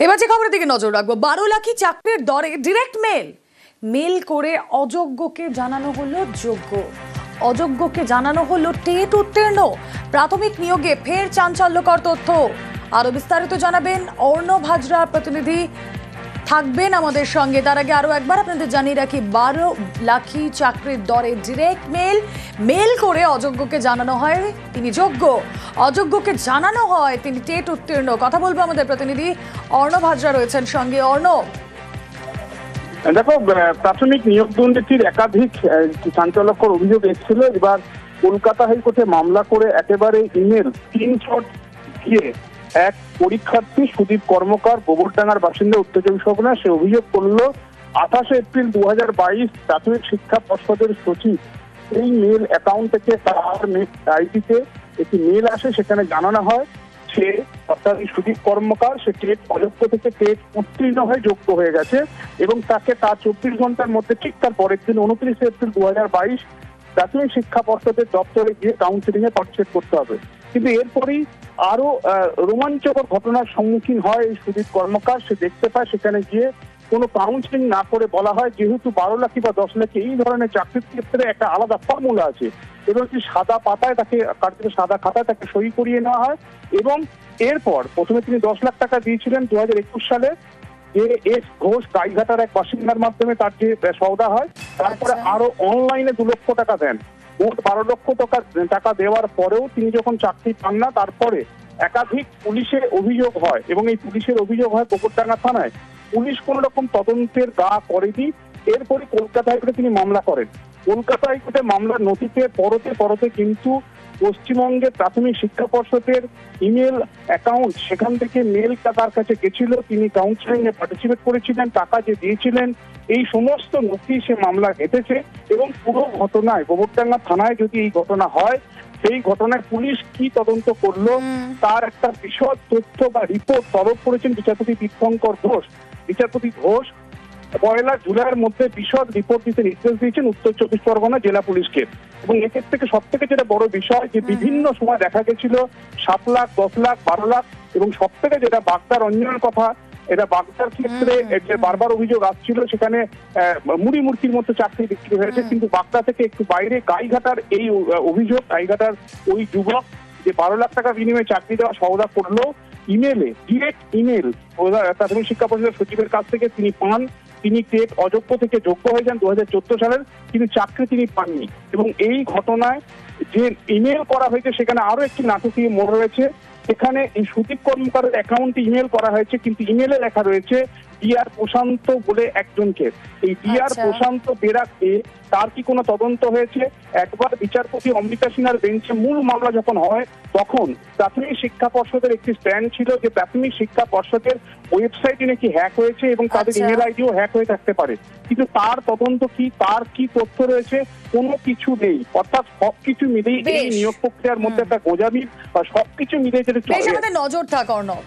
এবার যে খবরের দিকে নজর রাখবো, 12 লাখি চাকরির দরে ডিরেক্ট মেল করে অযোগ্যকে জানানো হলো যোগ্য, অযোগ্যকে জানানো হলো টেট উত্তীর্ণ। প্রাথমিক নিয়োগে ফের চাঞ্চল্যকর তথ্য। আরো বিস্তারিত জানাবেন অর্ণব হাজরা, প্রতিনিধি থাকবেন আমাদের সঙ্গে। তার আগে আরো একবার আপনাদের জানিয়ে রাখি, 12 লাখি চাকরির দরে ডিরেক্ট মেল করে অযোগ্যকে জানানো হয় তিনি যোগ্য, অযোগ্যকে জানানো হয় তিনি টেট উত্তীর্ণ। কথা বলবো আমাদের প্রতিনিধি অর্ণব হাজরা রয়েছেন সঙ্গে। অর্ণব, দেখো, প্রাথমিক নিয়োগ দুর্নীতির একাধিক চাঞ্চল্যকর অভিযোগ এসেছিল। এবার কলকাতা হাইকোর্টে মামলা করে একেবারে ইমেল স্ক্রিনশট দিয়ে এক পরীক্ষার্থী সুদীপ কর্মকার, গোবরডাঙ্গার বাসিন্দা, উত্তর চব্বিশ পরগনা, সে অভিযোগ করলো 28 এপ্রিল 2022 প্রাথমিক শিক্ষা পর্ষদের সচিব এই মেল অ্যাকাউন্ট থেকে তার আইডিতে একটি মেল আসে, সেখানে জানানো হয় সে অর্থাৎ সুদীপ কর্মকার সে টেট অযোগ্য থেকে টেট উত্তীর্ণ হয়ে যোগ্য হয়ে গেছে এবং তাকে তার 24 ঘন্টার মধ্যে ঠিক তার পরের দিন 29 এপ্রিল 2022 প্রাথমিক শিক্ষা পর্ষদের দপ্তরে গিয়ে কাউন্সিলিং এ পার্টিসিপেট করতে হবে। কিন্তু এরপরই আরো রোমাঞ্চকর ঘটনার সম্মুখীন হয় এই সুদীপ কর্মকার। সে দেখতে পায় সেখানে গিয়ে কোনো কাউন্সিলিং না করে বলা হয় যেহেতু 12 লাখি বা 10 লাখি এই ধরনের চাকরির ক্ষেত্রে একটা আলাদা ফর্মুলা আছে এবং একটি সাদা পাতায় তাকে সাদা খাতায় তাকে সই করিয়ে নেওয়া হয়। এবং এরপর প্রথমে তিনি 10 লাখ টাকা দিয়েছিলেন 2021 সালে, এস ঘোষ গাইঘাটার এক বাসিন্দার মাধ্যমে তার যে সওদা হয়। তারপরে আরো অনলাইনে 2 লক্ষ টাকা দেন। মোট 12 লক্ষ টাকা দেওয়ার পরেও তিনি যখন চাকরি পান না, তারপরে একাধিক পুলিশের অভিযোগ হয় এবং এই পুলিশের অভিযোগ হয় গোবরডাঙ্গা থানায়। পুলিশ কোন রকম তদন্তের গা করেনি। এরপরে কলকাতা হাইকোর্টে তিনি মামলা করেন। কলকাতা হাইকোর্টে মামলার নথিতে পরতে কিন্তু পশ্চিমবঙ্গের প্রাথমিক শিক্ষা পর্ষদের ইমেল অ্যাকাউন্ট, সেখান থেকে মেল তার কাছে গেছিল, তিনি কাউন্সিলিং এ পার্টিসিপেট করেছিলেন, টাকা যে দিয়েছিলেন, এই সমস্ত নথি সে মামলা ঘটেছে। এবং পুরো ঘটনায় গোবরডাঙ্গা থানায় যদি এই ঘটনা হয়, সেই ঘটনায় পুলিশ কি তদন্ত করলো তার একটা বিশদ তথ্য বা রিপোর্ট তলব করেছেন বিচারপতি তীর্থঙ্কর ঘোষ। বিচারপতি ঘোষ 1 জুলাইয়ের মধ্যে বিশদ রিপোর্ট দিতে নির্দেশ দিয়েছেন উত্তর চব্বিশ পরগনা জেলা পুলিশকে। এবং এক্ষেত্রে থেকে সব থেকে যেটা বড় বিষয় যে বিভিন্ন সময় দেখা গেছিল 7 লাখ, 10 লাখ, 12 লাখ এবং সব থেকে যেটা বাগদার অঞ্জনের কথা, এটা বাগদার ক্ষেত্রে যে বারবার অভিযোগ আসছিল সেখানে মুড়ি মুড়কির মতো চাকরি বিক্রি হয়েছে। কিন্তু বাগদা থেকে একটু বাইরে গাইঘাটার এই অভিযোগ, গাইঘাটার ওই যুবক যে 12 লাখ টাকা বিনিময়ে চাকরি দেওয়া সওদা করলো, ইমেলে ডিরেক্ট ইমেল প্রাথমিক শিক্ষা পর্ষদের সচিবের কাছ থেকে তিনি পান। তিনি টেট অযোগ্য থেকে যোগ্য হয়ে যান 2014 সালের, কিন্তু চাকরি তিনি পাননি। এবং এই ঘটনায় যে ইমেল করা হয়েছে সেখানে আরো একটি নাটকীয় মোড় রয়েছে। সেখানে এই সুদীপ কর্মকারের অ্যাকাউন্টে ইমেল করা হয়েছে, কিন্তু ইমেলে লেখা রয়েছে ডিআর প্রশান্ত বলে একজনকে। এই ডিআর প্রশান্ত বেরাকে তার কি কোনো তদন্ত হয়েছে? একবার বিচারপতি অমৃতা সিনহার বেঞ্চে মূল মামলা যখন হয়, তখন প্রাথমিক শিক্ষা পর্ষদের একটি স্ট্যান্ড ছিল যে প্রাথমিক শিক্ষা পর্ষদের ওয়েবসাইটে নাকি হ্যাক হয়েছে এবং তাদের ইমেল আইডিও হ্যাক হয়ে থাকতে পারে। কিন্তু তার তদন্ত কি, তার কি তথ্য রয়েছে, কোনো কিছু নেই। অর্থাৎ সবকিছু মিলেই এই নিয়োগ প্রক্রিয়ার মধ্যে একটা গোঁজামিল বা সবকিছু মিলে যেটা নজর থাক অর্ণব।